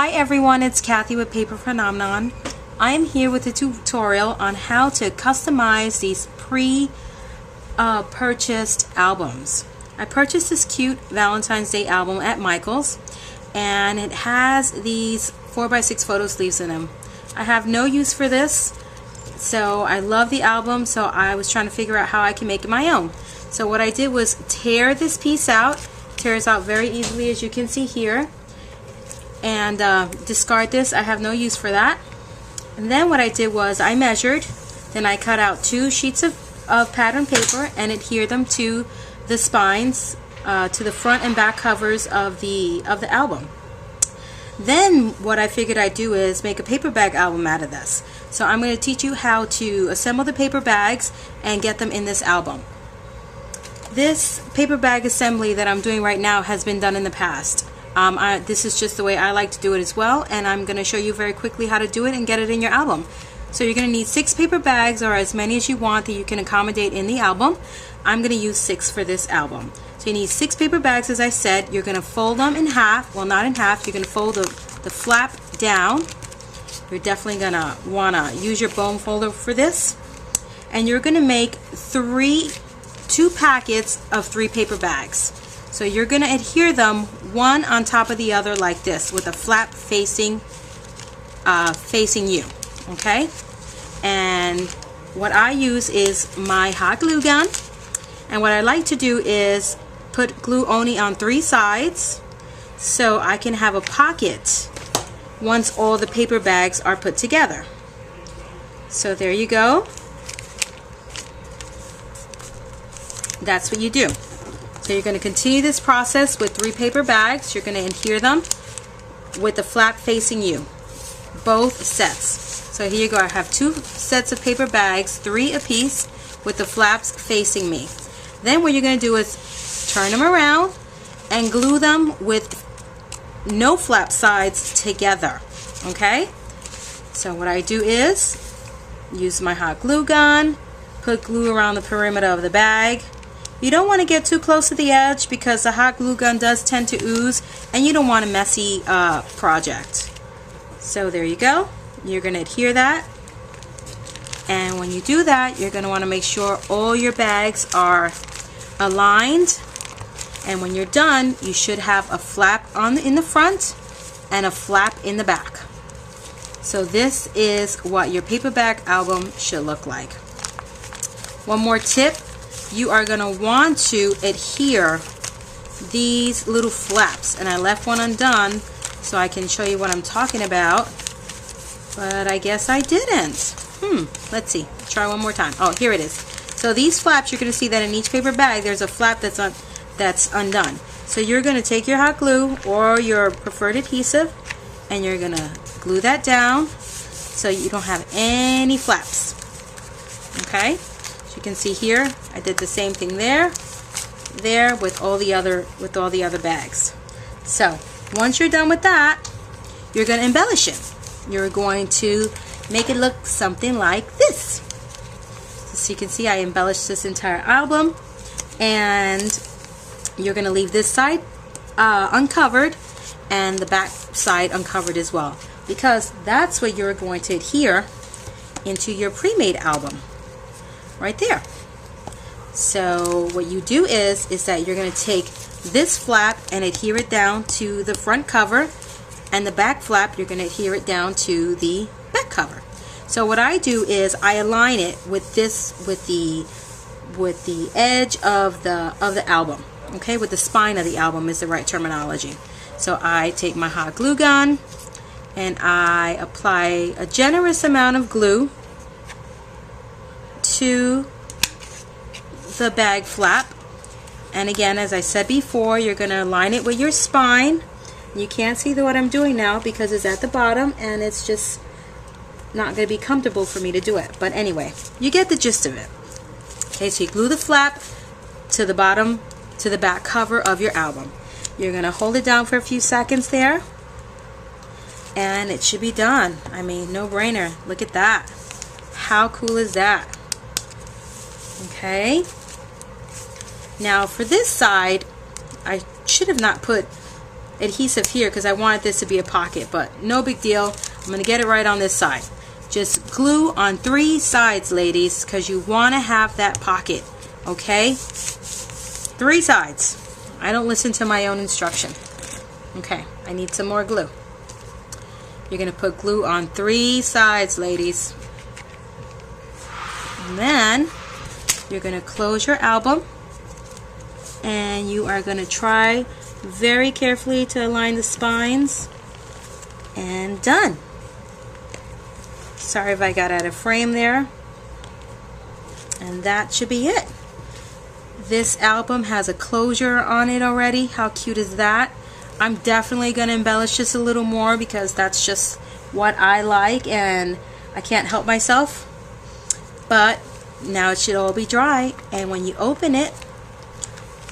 Hi everyone, it's Kathy with Paper Phenomenon. I am here with a tutorial on how to customize these pre-purchased albums. I purchased this cute Valentine's Day album at Michael's, and it has these 4x6 photo sleeves in them. I have no use for this, so I love the album, so I was trying to figure out how I can make it my own. So what I did was tear this piece out. Tears out very easily, as you can see here, and discard this. I have no use for that. And then what I did was I measured, then I cut out 2 sheets of pattern paper and adhered them to the spines, to the front and back covers of the album. Then what I figured I'd do is make a paper bag album out of this. So I'm going to teach you how to assemble the paper bags and get them in this album. This paper bag assembly that I'm doing right now has been done in the past. This is just the way I like to do it as well, and I'm going to show you very quickly how to do it and get it in your album. So you're going to need 6 paper bags, or as many as you want that you can accommodate in the album. I'm going to use 6 for this album. So you need 6 paper bags, as I said. You're going to fold them in half. Well, not in half. You're going to fold the flap down. You're definitely going to want to use your bone folder for this. And you're going to make 2 packets of 3 paper bags. So you're going to adhere them one on top of the other like this, with a flap facing you. Okay? And what I use is my hot glue gun. And what I like to do is put glue only on 3 sides, so I can have a pocket once all the paper bags are put together. So there you go. That's what you do. So you're going to continue this process with 3 paper bags. You're going to adhere them with the flap facing you, both sets. So here you go. I have 2 sets of paper bags, 3 apiece, with the flaps facing me. Then what you're going to do is turn them around and glue them with no flap sides together. Okay? So what I do is use my hot glue gun, put glue around the perimeter of the bag. You don't want to get too close to the edge because the hot glue gun does tend to ooze, and you don't want a messy project. So there you go. You're going to adhere that. And when you do that, you're going to want to make sure all your bags are aligned. And when you're done, you should have a flap in the front and a flap in the back. So this is what your paper bag album should look like. One more tip. You are going to want to adhere these little flaps, and I left one undone so I can show you what I'm talking about, but I guess I didn't. Let's see, try one more time. Oh, here it is. So these flaps, you're going to see that in each paper bag there's a flap that's undone. So you're going to take your hot glue or your preferred adhesive, and you're going to glue that down so you don't have any flaps. Okay? You can see here I did the same thing there with all the other bags. So once you're done with that, you're going to embellish it. You're going to make it look something like this. So you can see I embellished this entire album, and you're going to leave this side uncovered and the back side uncovered as well, because that's what you're going to adhere into your pre-made album. Right there. So what you do is that you're going to take this flap and adhere it down to the front cover, and the back flap you're going to adhere it down to the back cover. So what I do is I align it with the edge of the album. Okay, with the spine of the album is the right terminology. So I take my hot glue gun and I apply a generous amount of glue to the bag flap, and again, as I said before, you're going to align it with your spine. You can't see what I'm doing now because it's at the bottom and it's just not going to be comfortable for me to do it, but anyway, you get the gist of it. Okay, so you glue the flap to the bottom, to the back cover of your album. You're going to hold it down for a few seconds there, and it should be done. I mean, no brainer. Look at that. How cool is that? Okay, now for this side, I should have not put adhesive here because I wanted this to be a pocket, but no big deal. I'm going to get it right on this side. Just glue on 3 sides, ladies, because you want to have that pocket, okay? 3 sides. I don't listen to my own instruction. Okay, I need some more glue. You're going to put glue on 3 sides, ladies. And then you're going to close your album, and you are going to try very carefully to align the spines, and done. Sorry if I got out of frame there. And that should be it. This album has a closure on it already. How cute is that? I'm definitely going to embellish this a little more because that's just what I like and I can't help myself. But now it should all be dry, and when you open it,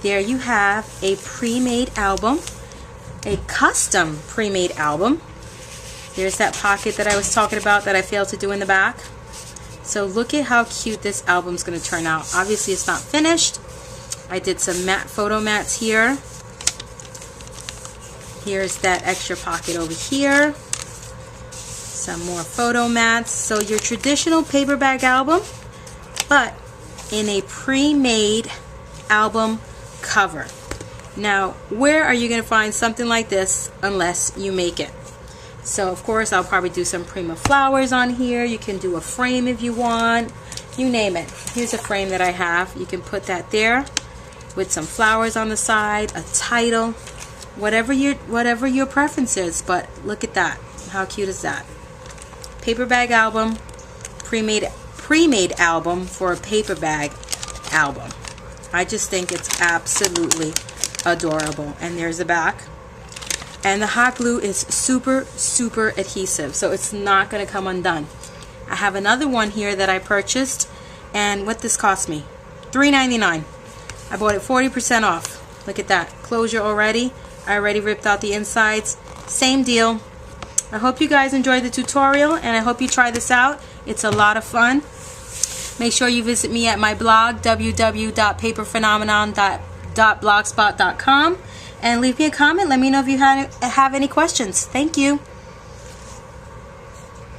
there you have a pre-made album, a custom pre-made album. There's that pocket that I was talking about that I failed to do in the back. So look at how cute this album's going to turn out. Obviously it's not finished. I did some matte photo mats here. Here's that extra pocket over here. Some more photo mats. So your traditional paper bag album, but in a pre-made album cover. Now, where are you going to find something like this unless you make it? So of course I'll probably do some Prima flowers on here. You can do a frame if you want. You name it. Here's a frame that I have. You can put that there with some flowers on the side, a title, whatever your preference is. But look at that. How cute is that? Paper bag album, pre-made album for a paper bag album. I just think it's absolutely adorable. And there's the back. And the hot glue is super, super adhesive, so it's not going to come undone. I have another one here that I purchased, and what this cost me? $3.99. I bought it 40% off. Look at that. Closure already. I already ripped out the insides. Same deal. I hope you guys enjoyed the tutorial, and I hope you try this out. It's a lot of fun. Make sure you visit me at my blog, www.paperphenomenon.blogspot.com, and leave me a comment. Let me know if you have any questions. Thank you.